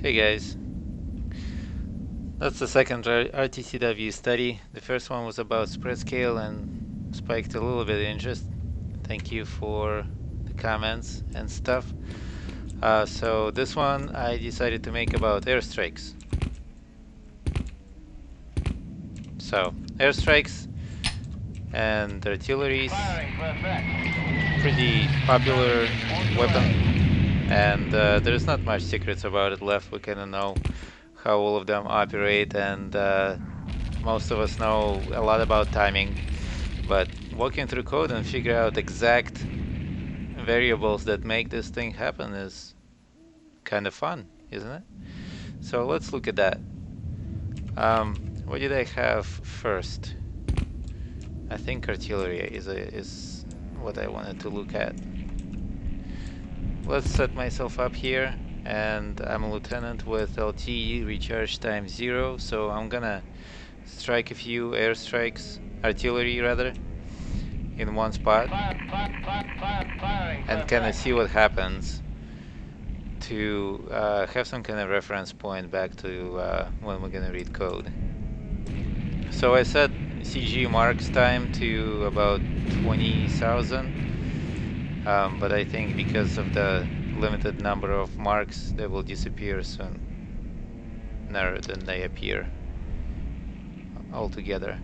Hey guys, that's the second RTCW study. The first one was about spread scale and spiked a little bit of interest. Thank you for the comments and stuff. So this one I decided to make about airstrikes. So airstrikes and artillery, pretty popular weapon, and there's not much secrets about it left. We kind of know how all of them operate, and most of us know a lot about timing. But walking through code and figure out exact variables that make this thing happen is kind of fun, isn't it? So let's look at that. What did I have first? I think artillery is what I wanted to look at. Let's set myself up here, and I'm a lieutenant with LT recharge time 0, so I'm gonna strike a few airstrikes, artillery rather, in one spot, and kind of see what happens to have some kind of reference point back to when we're gonna read code. So I set CG marks time to about 20,000, but I think because of the limited number of marks, they will disappear soon, rather than they appear altogether.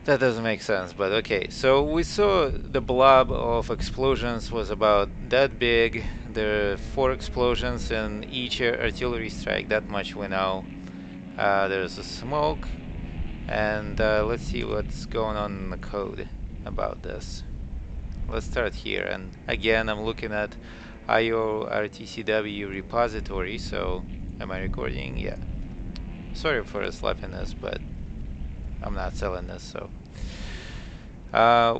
That doesn't make sense, but okay. So we saw the blob of explosions was about that big. There are 4 explosions in each artillery strike, that much we know. There's a smoke, and let's see what's going on in the code about this. Let's start here, and again I'm looking at IO RTCW repository, so am I recording? Yeah. Sorry for the sloppiness, but I'm not selling this, so.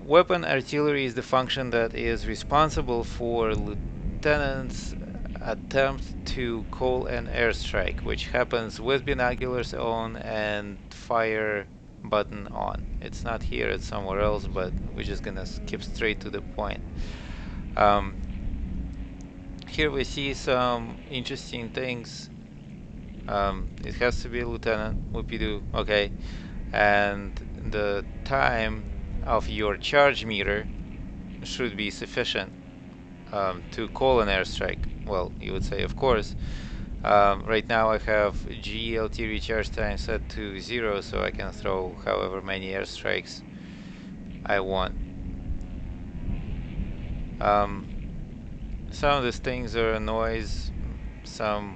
Weapon artillery is the function that is responsible for lieutenant's attempt to call an airstrike, which happens with binoculars on and fire button on. It's not here, it's somewhere else, but we're just gonna skip straight to the point. Here we see some interesting things. It has to be a lieutenant, whoopie-doo, okay. And the time of your charge meter should be sufficient to call an airstrike. Well, you would say, of course. Right now I have GLT recharge time set to 0, so I can throw however many airstrikes I want. Some of these things are noise, some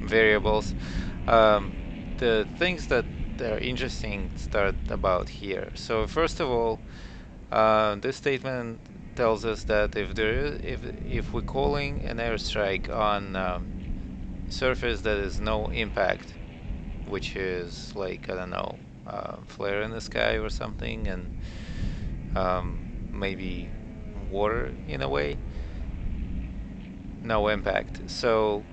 variables. The things that are interesting start about here. So first of all, this statement tells us that if we're calling an airstrike on surface that is no impact, which is like, I don't know, flare in the sky or something, and maybe water in a way, no impact. So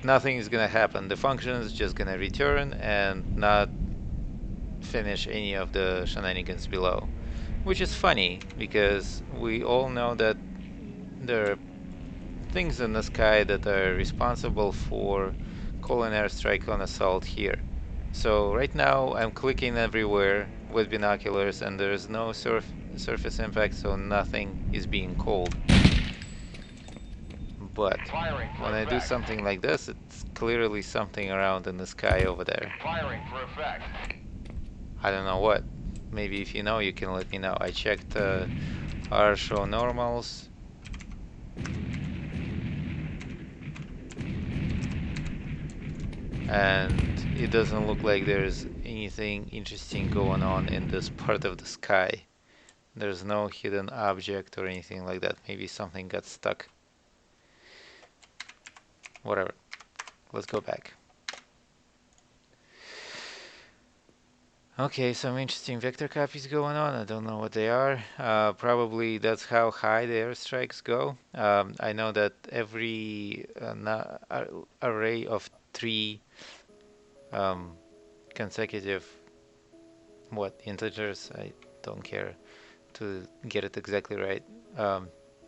nothing is gonna happen. The function is just gonna return and not finish any of the shenanigans below. Which is funny, because we all know that there are things in the sky that are responsible for calling airstrike on assault here. So right now I'm clicking everywhere with binoculars and there's no surface impact, so nothing is being called. But when I do something like this, it's clearly something around in the sky over there. I don't know what. Maybe if you know, you can let me know. I checked our show normals. And it doesn't look like there's anything interesting going on in this part of the sky. There's no hidden object or anything like that. Maybe something got stuck. Whatever. Let's go back. Okay, some interesting vector copies going on. I don't know what they are. Probably that's how high the airstrikes go. I know that every array of 3 consecutive integers, I don't care to get it exactly right,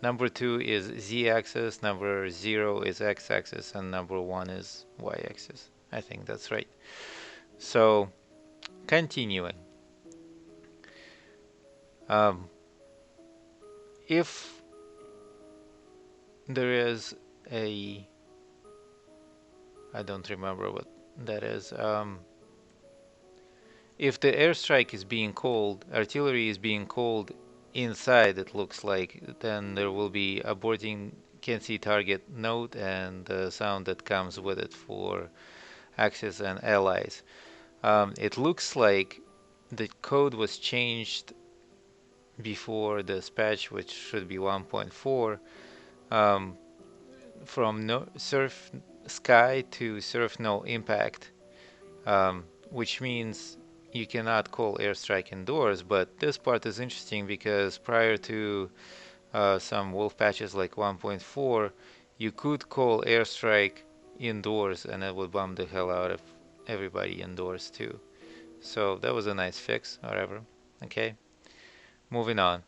Number 2 is z-axis, number 0 is x-axis, and number 1 is y-axis. I think that's right. So, continuing. If there is a, I don't remember what that is. If the airstrike is being called, artillery is being called inside, it looks like, then there will be a boarding can see target note and the sound that comes with it for Axis and allies. It looks like the code was changed before this patch, which should be 1.4, from no surf sky to surf no impact, which means you cannot call airstrike indoors. But this part is interesting because prior to some wolf patches like 1.4, you could call airstrike indoors and it would bomb the hell out of everybody indoors too. So that was a nice fix, whatever. Okay, moving on.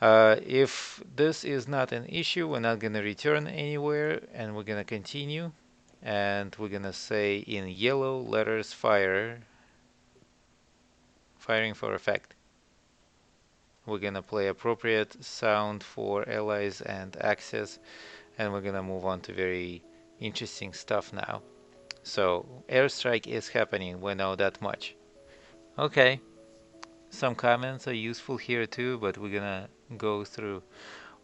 If this is not an issue, we're not gonna return anywhere and we're gonna continue, and we're gonna say in yellow letters firing for effect. We're gonna play appropriate sound for allies and Axis, and we're gonna move on to very interesting stuff now. So airstrike is happening, we know that much. Okay, some comments are useful here too, but we're gonna go through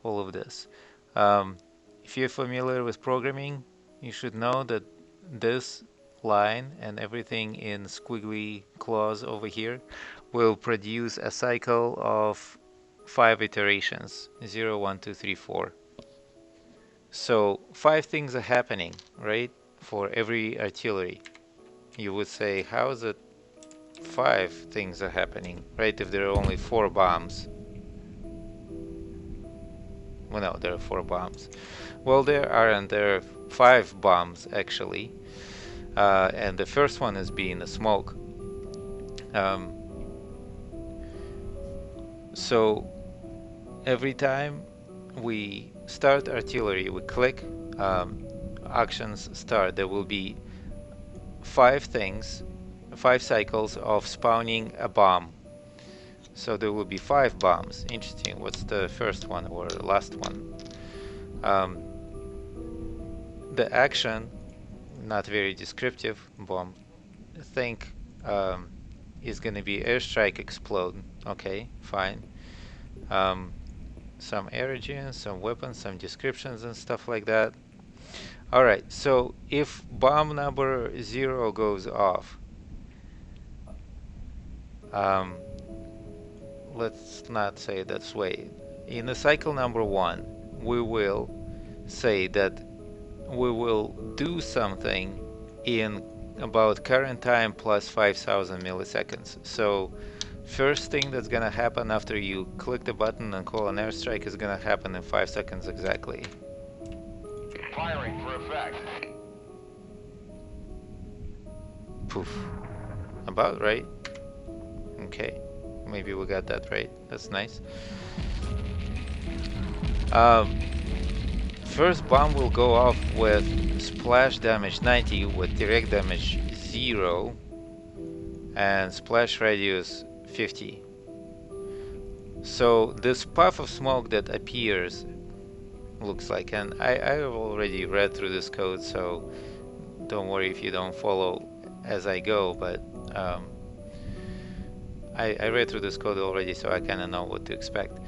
all of this. If you're familiar with programming, you should know that this line and everything in squiggly clause over here will produce a cycle of 5 iterations, 0, 1, 2, 3, 4. So 5 things are happening, right, for every artillery. You would say, how is it 5 things are happening, right, if there are only 4 bombs? Well, no, there are 4 bombs. Well, there aren't. There are 5 bombs, actually. And the first one is being the smoke. So every time we start artillery, we click actions start, there will be 5 things, 5 cycles of spawning a bomb. So there will be 5 bombs. Interesting. What's the first one or the last one? The action, not very descriptive, bomb, I think is going to be airstrike explode. Okay, fine. Some origins, some weapons, some descriptions and stuff like that. Alright, so if bomb number 0 goes off, let's not say it that way. In the cycle number 1, we will say that we will do something in about current time plus 5,000 milliseconds. So first thing that's gonna happen after you click the button and call an airstrike is gonna happen in 5 seconds exactly. Firing for effect. Poof. About right. Okay. Maybe we got that right. That's nice. First bomb will go off with splash damage 90 with direct damage 0 and splash radius 50. So this puff of smoke that appears looks like, and I have already read through this code, so don't worry if you don't follow as I go, but I read through this code already, so I kind of know what to expect.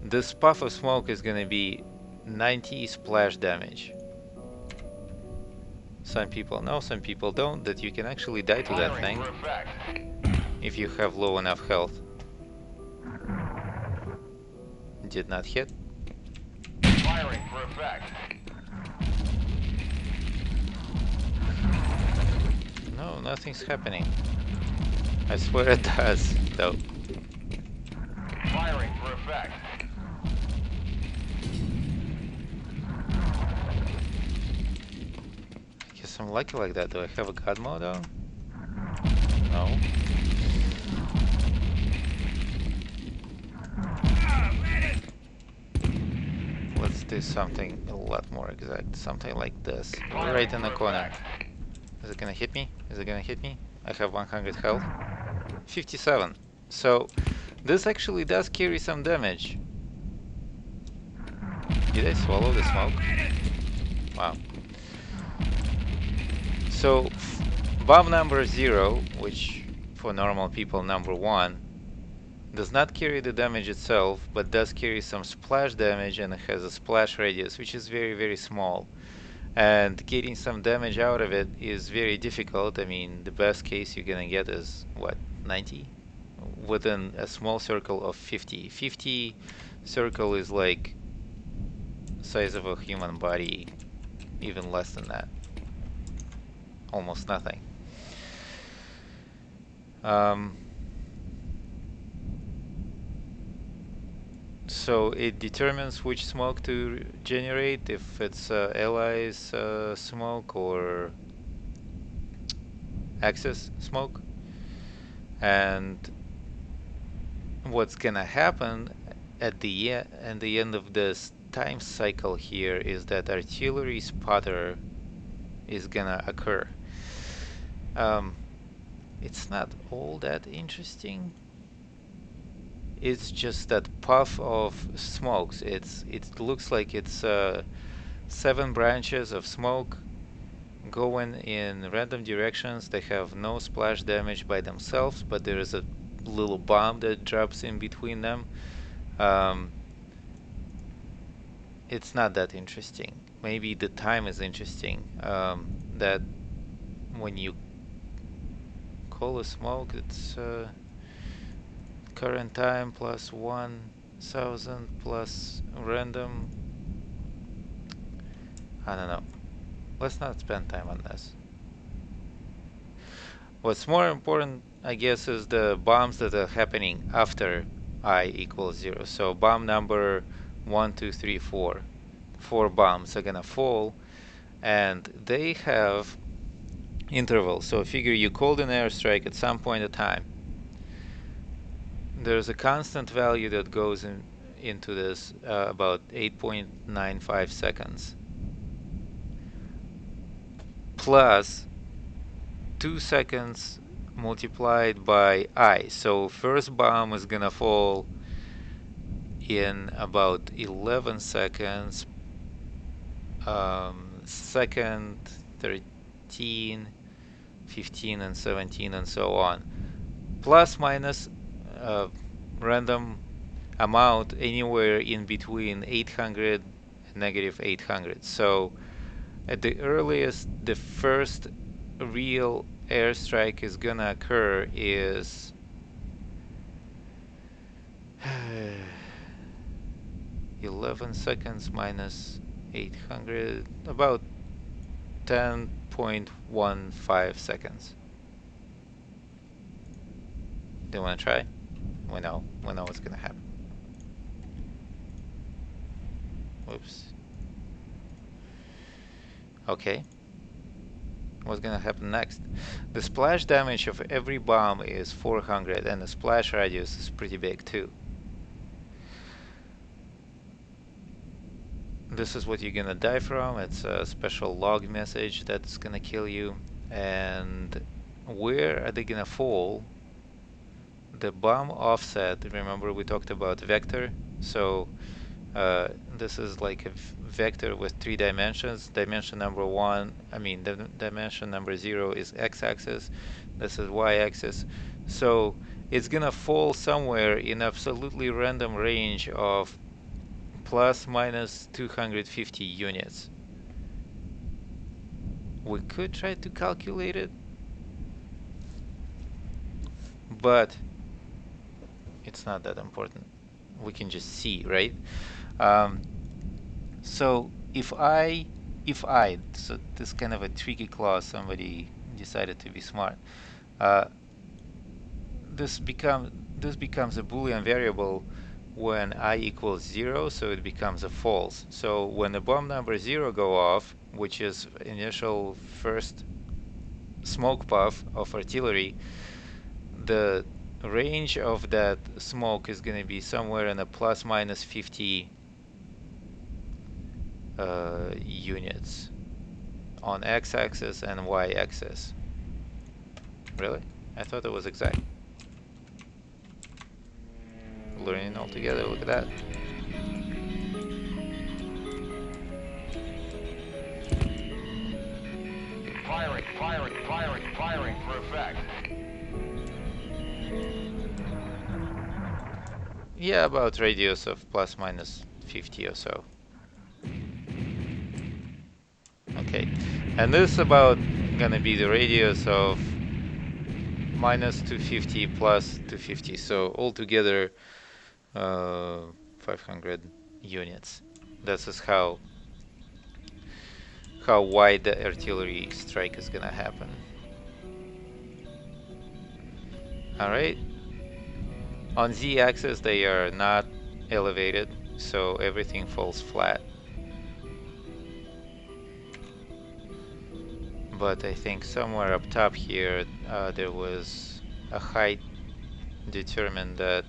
This puff of smoke is going to be 90 splash damage. Some people know, some people don't, that you can actually die to that thing if you have low enough health. Did not hit. Firing for effect. No, nothing's happening. I swear it does, though. Firing for effect. I guess I'm lucky like that. Do I have a god mode on? No. do something a lot more exact. Something like this. Firing Right in the for corner. effect. Is it gonna hit me? Is it gonna hit me? I have 100 health. 57. So this actually does carry some damage. Did I swallow the smoke? Wow. So bomb number 0, which for normal people number 1, does not carry the damage itself, but does carry some splash damage, and it has a splash radius, which is very, very small. And getting some damage out of it is very difficult. I mean, the best case you're gonna get is, what, 90? Within a small circle of 50. 50 circle is like size of a human body, even less than that. Almost nothing. So it determines which smoke to generate, if it's allies smoke or Axis smoke. And what's gonna happen at the end of this time cycle here is that artillery spotter is gonna occur. It's not all that interesting. It's just that puff of smokes. It looks like it's 7 branches of smoke going in random directions. They have no splash damage by themselves, but there is a little bomb that drops in between them. It's not that interesting. Maybe the time is interesting. That when you call a smoke, it's current time plus 1000 plus random. I don't know. Let's not spend time on this. What's more important, I guess, is the bombs that are happening after I equals 0. So bomb number 1, 2, 3, 4. 4 bombs are gonna fall, and they have intervals. So figure you called an airstrike at some point in time. There's a constant value that goes into this, about 8.95 seconds, plus 2 seconds multiplied by I. So first bomb is gonna fall in about 11 seconds, second 13, 15, and 17, and so on. Plus minus random amount anywhere in between 800 and negative 800. So at the earliest, the first real airstrike is gonna occur is 11 seconds minus 800, about 10.15 seconds. Do you want to try? We know what's gonna happen. Whoops. Okay. What's gonna happen next? The splash damage of every bomb is 400, and the splash radius is pretty big too. This is what you're gonna die from. It's a special log message that's gonna kill you. And where are they gonna fall? The bomb offset, remember we talked about vector? So this is like a vector with 3 dimensions. Dimension number 1, dimension number 0 is x-axis. This is y-axis. So it's gonna fall somewhere in absolutely random range of plus minus 250 units. We could try to calculate it, but it's not that important. We can just see, right? So so this is kind of a tricky clause. Somebody decided to be smart. This becomes a Boolean variable when I equals 0, so it becomes a false. So when the bomb number 0 go off, which is initial first smoke puff of artillery, the range of that smoke is going to be somewhere in a plus minus 50 units on x-axis and y-axis. Really? I thought it was exact. Learning altogether, look at that. Firing, firing, firing, firing for effect. Yeah, about radius of plus minus 50 or so. Okay, and this is about gonna be the radius of minus 250 plus 250, so altogether 500 units. This is how wide the artillery strike is gonna happen. Alright, on z-axis they are not elevated, so everything falls flat. But I think somewhere up top here there was a height determined that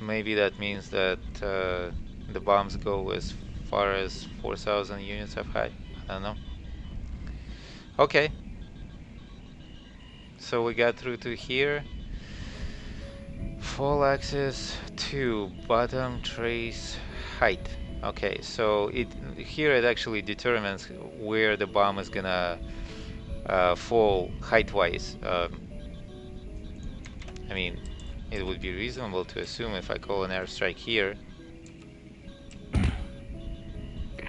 maybe that means that the bombs go as far as 4,000 units of height. I don't know. Okay, so we got through to here. Fall axis to bottom trace height. Okay, so here it actually determines where the bomb is gonna fall height-wise. I mean, it would be reasonable to assume if I call an airstrike here,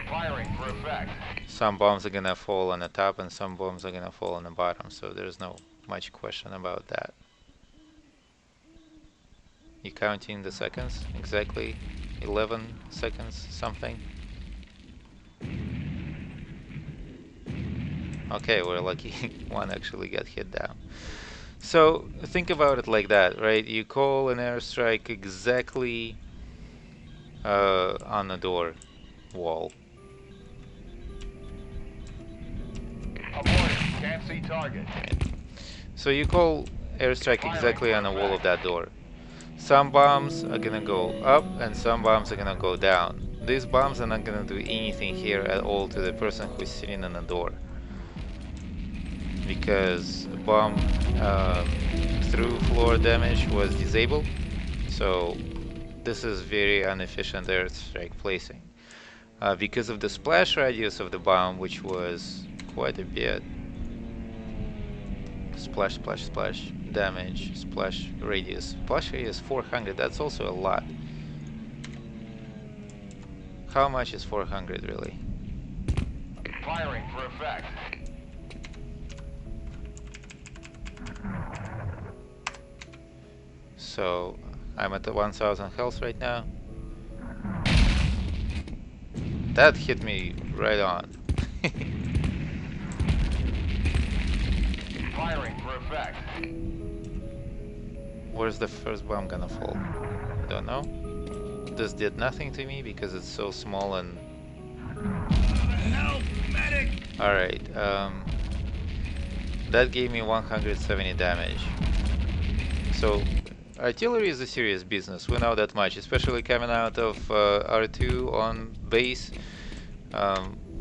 Firing for effect. some bombs are gonna fall on the top and some bombs are gonna fall on the bottom, so there's no much question about that. You counting the seconds? Exactly 11 seconds something. Okay, we're lucky one actually got hit down. So think about it like that, right? You call an airstrike exactly on the door wall. Aborted. Can't see target. Right. So you call airstrike exactly on the wall of that door. Some bombs are gonna go up and some bombs are gonna go down. These bombs are not gonna do anything here at all to the person who's sitting on the door, because bomb through floor damage was disabled. So this is very inefficient airstrike placing. Because of the splash radius of the bomb, which was quite a bit. Splash, splash, splash, damage, splash radius. Splash radius 400, that's also a lot. How much is 400 really? Firing for effect. So I'm at the 1000 health right now. That hit me right on. Firing for effect. Where's the first bomb gonna fall? Don't know. This did nothing to me because it's so small and... Help! Medic! Alright, that gave me 170 damage. So artillery is a serious business, we know that much, especially coming out of R2 on base.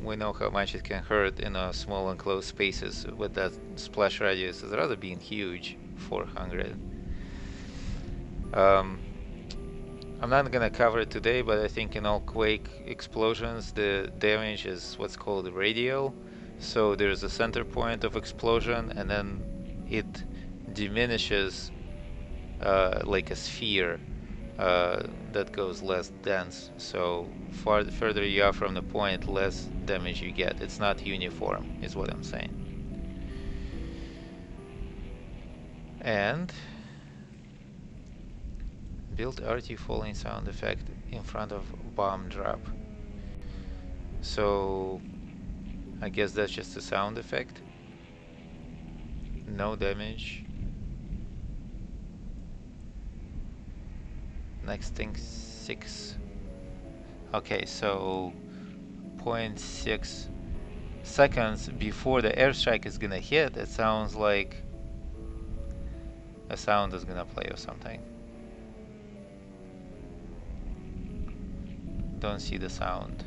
We know how much it can hurt in small enclosed spaces with that splash radius. It's rather being huge, 400. I'm not gonna cover it today, but I think in all quake explosions the damage is what's called radial. So there's a center point of explosion and then it diminishes like a sphere that goes less dense. So further you are from the point, less damage you get. It's not uniform, is what I'm saying. And build RT falling sound effect in front of bomb drop. So I guess that's just a sound effect. No damage. Next thing 6. Okay, so 0.6 seconds before the airstrike is gonna hit, it sounds like a sound is gonna play or something. don't see the sound.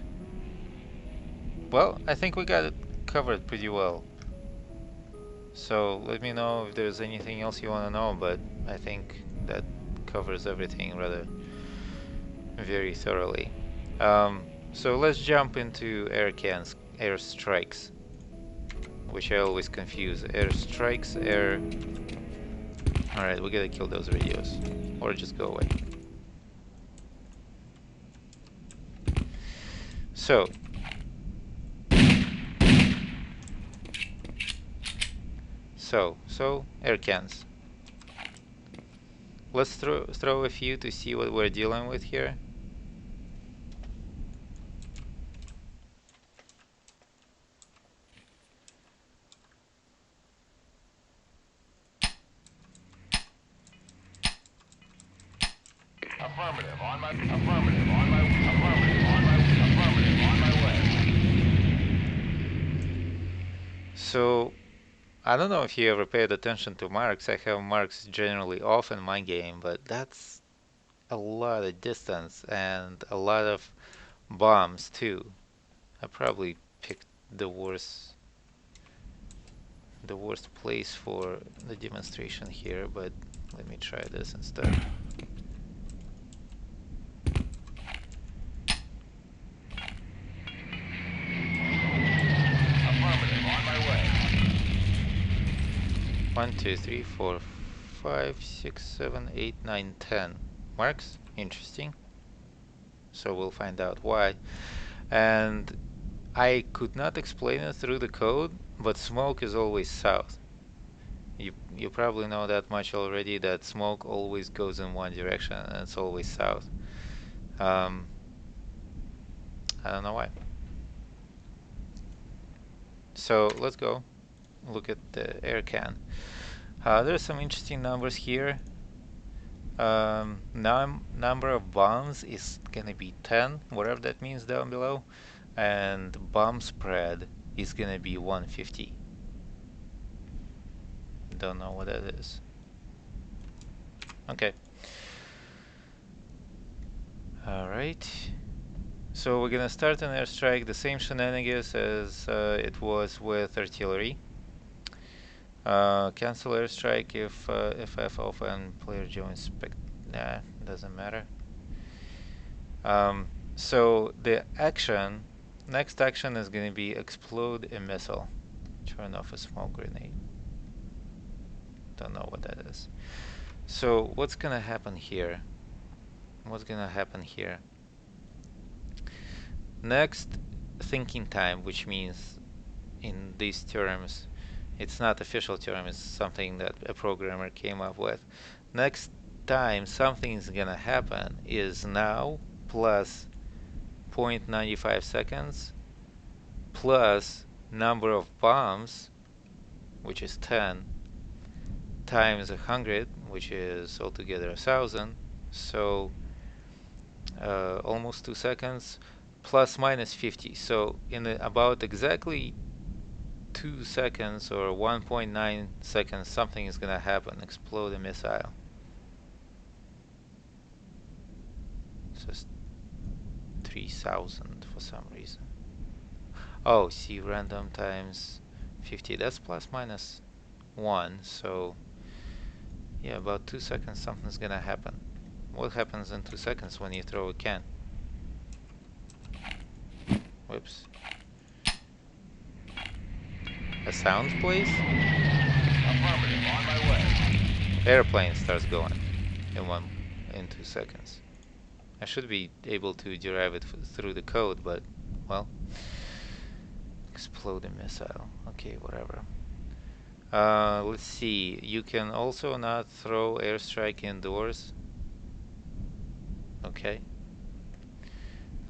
Well, I think we got it covered pretty well. So let me know if there's anything else you want to know, but I think that covers everything rather very thoroughly. So let's jump into airstrikes, which I always confuse. Airstrikes, air. Alright, we gotta kill those radios, or just go away. So, air cans. Let's throw a few to see what we're dealing with here. Affirmative. On my affirmative. On my affirmative. On my affirmative. On my way. So, I don't know if you ever paid attention to marks. I have marks generally off in my game, but that's a lot of distance and a lot of bombs too. I probably picked the worst place for the demonstration here, but let me try this instead. Affirmative. On my way. 1, 2, 3, 4, 5, 6, 7, 8, 9, 10 marks. Interesting. So we'll find out why. And I could not explain it through the code, but smoke is always south. You probably know that much already, that smoke always goes in one direction and it's always south. I don't know why. So let's go look at the air can. There's some interesting numbers here. Number of bombs is gonna be 10, whatever that means down below, and bomb spread is gonna be 150. Don't know what that is. Okay. Alright. So we're gonna start an airstrike, the same shenanigans as it was with artillery. Cancel airstrike if F off and player joins spec. Nah, doesn't matter. So the next action is gonna be explode a missile. Turn off a smoke grenade. Don't know what that is. So what's gonna happen here? What's gonna happen here? Next thinking time, which means in these terms, it's not official term, it's something that a programmer came up with. Next time something's gonna happen is now plus 0.95 seconds plus number of bombs, which is 10, times 100, which is altogether 1000, so almost 2 seconds, plus minus 50. So in about exactly 2 seconds or 1.9 seconds, something is gonna happen. Explode a missile. It says 3000 for some reason. Oh, see, random times 50. That's plus minus 1. So yeah, about 2 seconds, something's gonna happen. What happens in 2 seconds when you throw a can? Whoops. A sound plays? Affirmative. On my way. Airplane starts going in 2 seconds. I should be able to derive it through the code, but well, explode a missile. Okay, whatever. Let's see. You can also not throw airstrike indoors. Okay.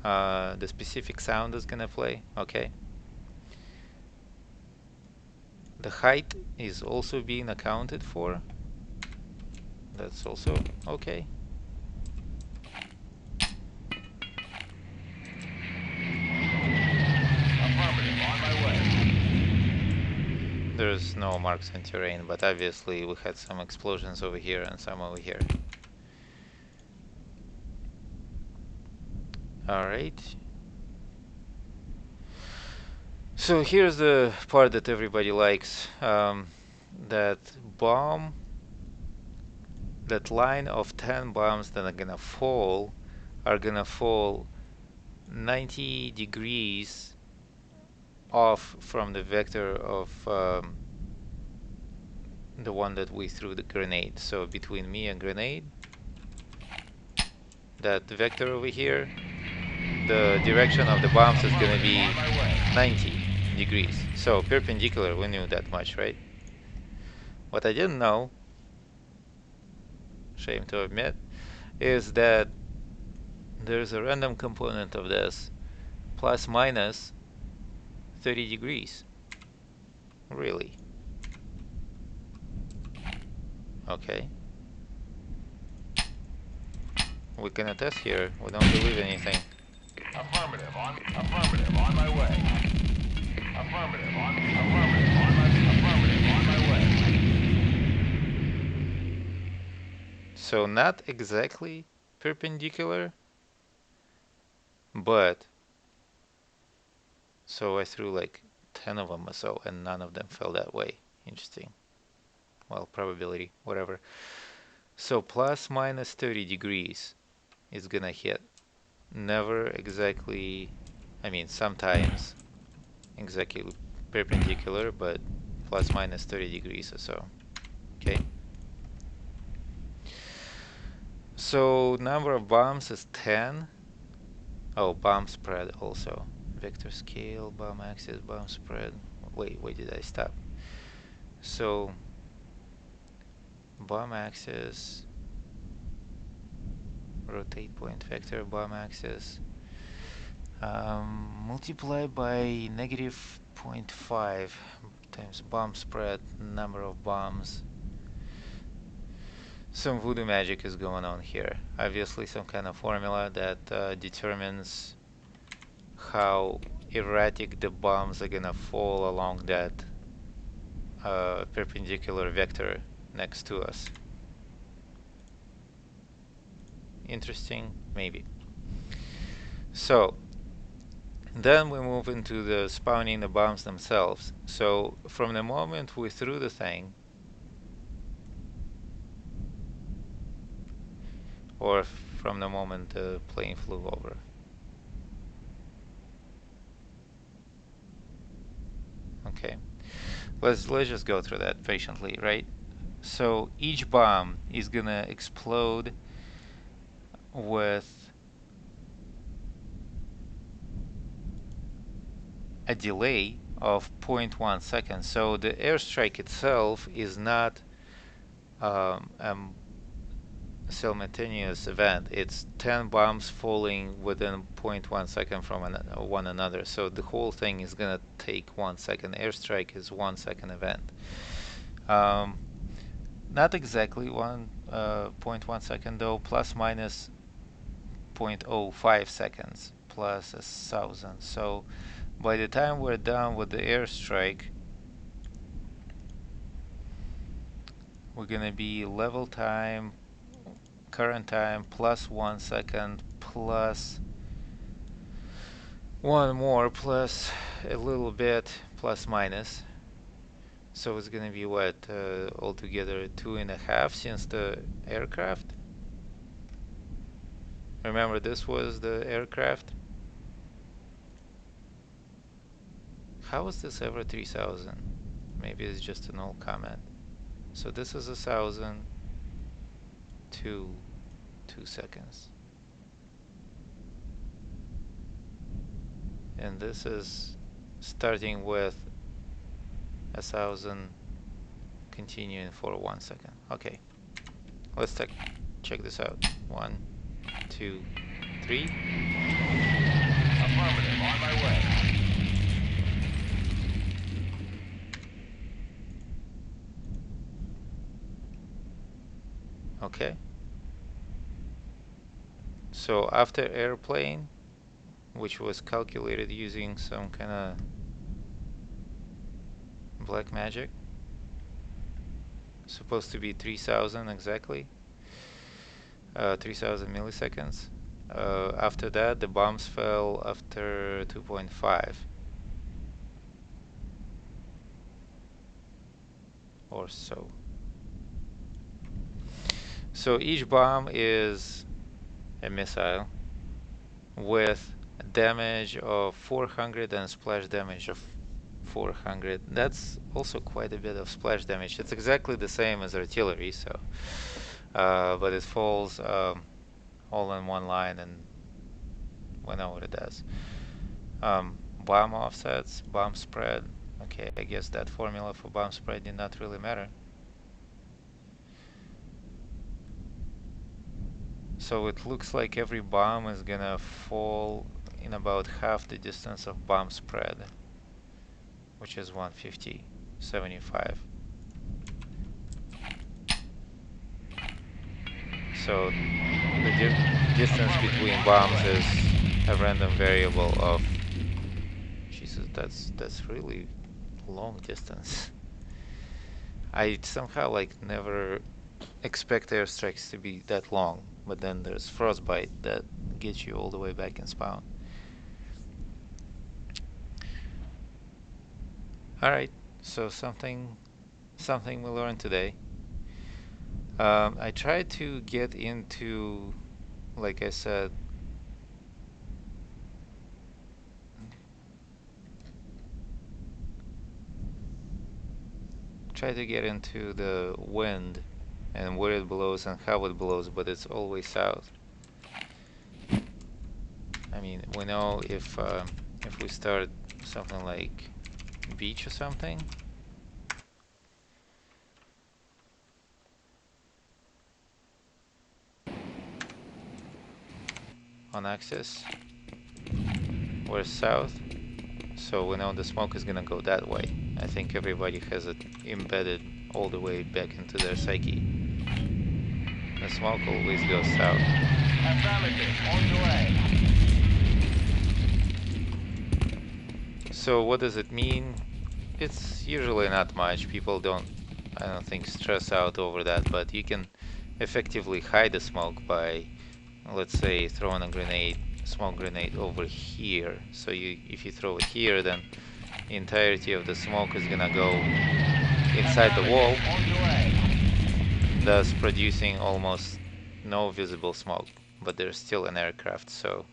The specific sound is gonna play. Okay. The height is also being accounted for. That's also okay. Affirmative. On my way. There's no marks in terrain, but obviously we had some explosions over here and some over here. Alright. So here's the part that everybody likes. That bomb, that line of 10 bombs that are gonna fall 90 degrees off from the vector of the one that we threw the grenade. So between me and grenade, that vector over here, the direction of the bombs is gonna be 90 degrees. So perpendicular, we knew that much, right? What I didn't know, shame to admit, is that there's a random component of this, plus minus 30 degrees. Really? Okay. We can attest here. We don't believe anything. Affirmative on my way. Affirmative on my way. So not exactly perpendicular, but so I threw like 10 of them or so, and none of them fell that way. Interesting. Well, probability, whatever. So plus minus 30 degrees is gonna hit. Never exactly, I mean, sometimes exactly perpendicular, but plus minus 30 degrees or so. Okay. So number of bombs is 10. Oh, bomb spread also. Vector scale, bomb axis, bomb spread. Wait, did I stop? So bomb axis, rotate point vector, bomb axis, multiply by negative 0.5 times bomb spread, number of bombs. Some voodoo magic is going on here. Obviously some kind of formula that determines how erratic the bombs are gonna fall along that perpendicular vector next to us. Interesting? Maybe. So then we move into the spawning the bombs themselves. So from the moment we threw the thing, or from the moment the plane flew over. Okay, let's just go through that patiently, right? So each bomb is gonna explode with a delay of 0.1 seconds. So the airstrike itself is not a simultaneous event. It's 10 bombs falling within 0.1 second from one another. So the whole thing is gonna take 1 second. Airstrike is 1 second event. Not exactly 1.1 second though, plus minus 0.05 seconds, plus 1,000. So by the time we're done with the airstrike, we're gonna be level time, current time, plus 1 second, plus one more, plus a little bit, plus minus. So it's gonna be what, altogether 2.5 since the aircraft. Remember, this was the aircraft. How is this ever 3,000? Maybe it's just an old comment. So this is 1,000 to 2 seconds. And this is starting with 1,000 continuing for 1 second. Okay, let's check this out. 1, 2, 3. Affirmative on my way. Okay. So after airplane, which was calculated using some kind of black magic, supposed to be 3,000 exactly, 3,000 milliseconds. After that, the bombs fell after 2.5 or so. So each bomb is a missile with damage of 400 and splash damage of 400. That's also quite a bit of splash damage. It's exactly the same as artillery, so but it falls all in one line, and we know what it does. Bomb offsets, bomb spread. Okay, I guess that formula for bomb spread did not really matter. So it looks like every bomb is gonna fall in about half the distance of bomb spread, which is 150, 75. So the distance between bombs is a random variable of, Jesus, that's really long distance. I somehow like never expect airstrikes to be that long, but then there's frostbite that gets you all the way back in spawn. Alright, so something we learned today. I tried to get into, like I said, try to get into the wind and where it blows and how it blows, but it's always south. I mean, we know if we start something like beach or something, on axis, we're south, so we know the smoke is gonna go that way. I think everybody has it embedded all the way back into their psyche. The smoke always goes south. Affirmative, on your way. So what does it mean? It's usually not much. People don't, I don't think, stress out over that, but you can effectively hide the smoke by, let's say, throwing a grenade, smoke grenade over here. So if you throw it here, then the entirety of the smoke is gonna go inside the wall, On your way. thus producing almost no visible smoke. But there's still an aircraft, so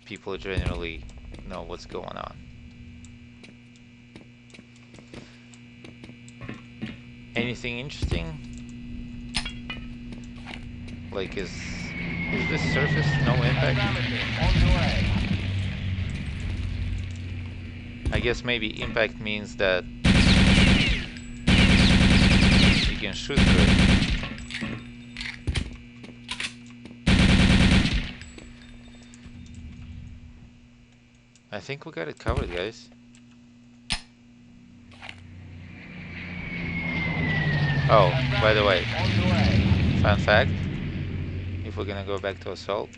people generally know what's going on. Anything interesting? Like, is this surface no impact? Affirmative, on your way. I guess maybe impact means that you can shoot through it. I think we got it covered, guys. Oh, by the way, On your way. fun fact, if we're gonna go back to assault,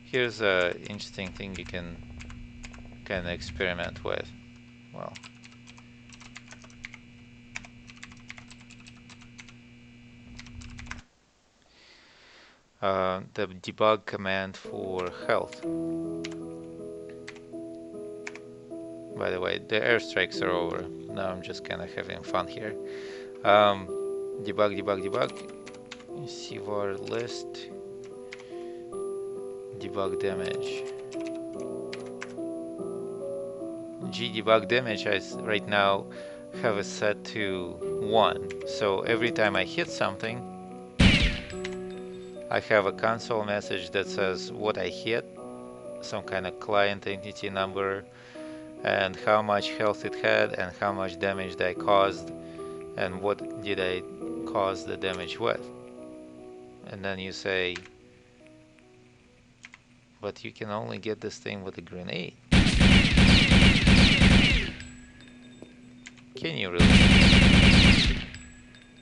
here's a interesting thing you can kind of experiment with. Well, the debug command for health. By the way, the airstrikes are over. Now I'm just kind of having fun here. Debug. CVAR list. Debug damage. Debug damage, I right now have it set to 1. So every time I hit something, I have a console message that says what I hit, some kind of client entity number, and how much health it had, and how much damage I caused, and what did I cause the damage with. And then you say, but you can only get this thing with a grenade. Can you really?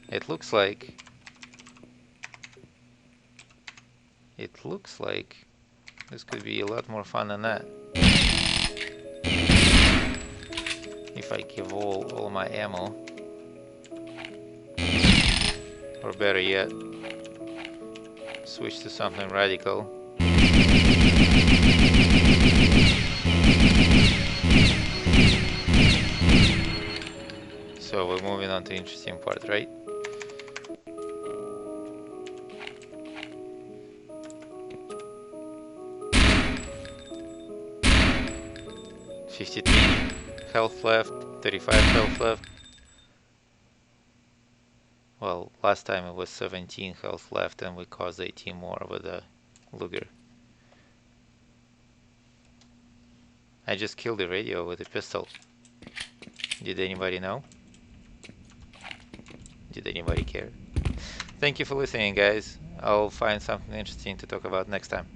It looks like this could be a lot more fun than that. If I give all my ammo, or better yet, switch to something radical. So we're moving on to the interesting part, right? $53 health left, 35 health left. Well, last time it was 17 health left and we caused 18 more with the Luger. I just killed the radio with a pistol. Did anybody know? Did anybody care? Thank you for listening, guys. I'll find something interesting to talk about next time.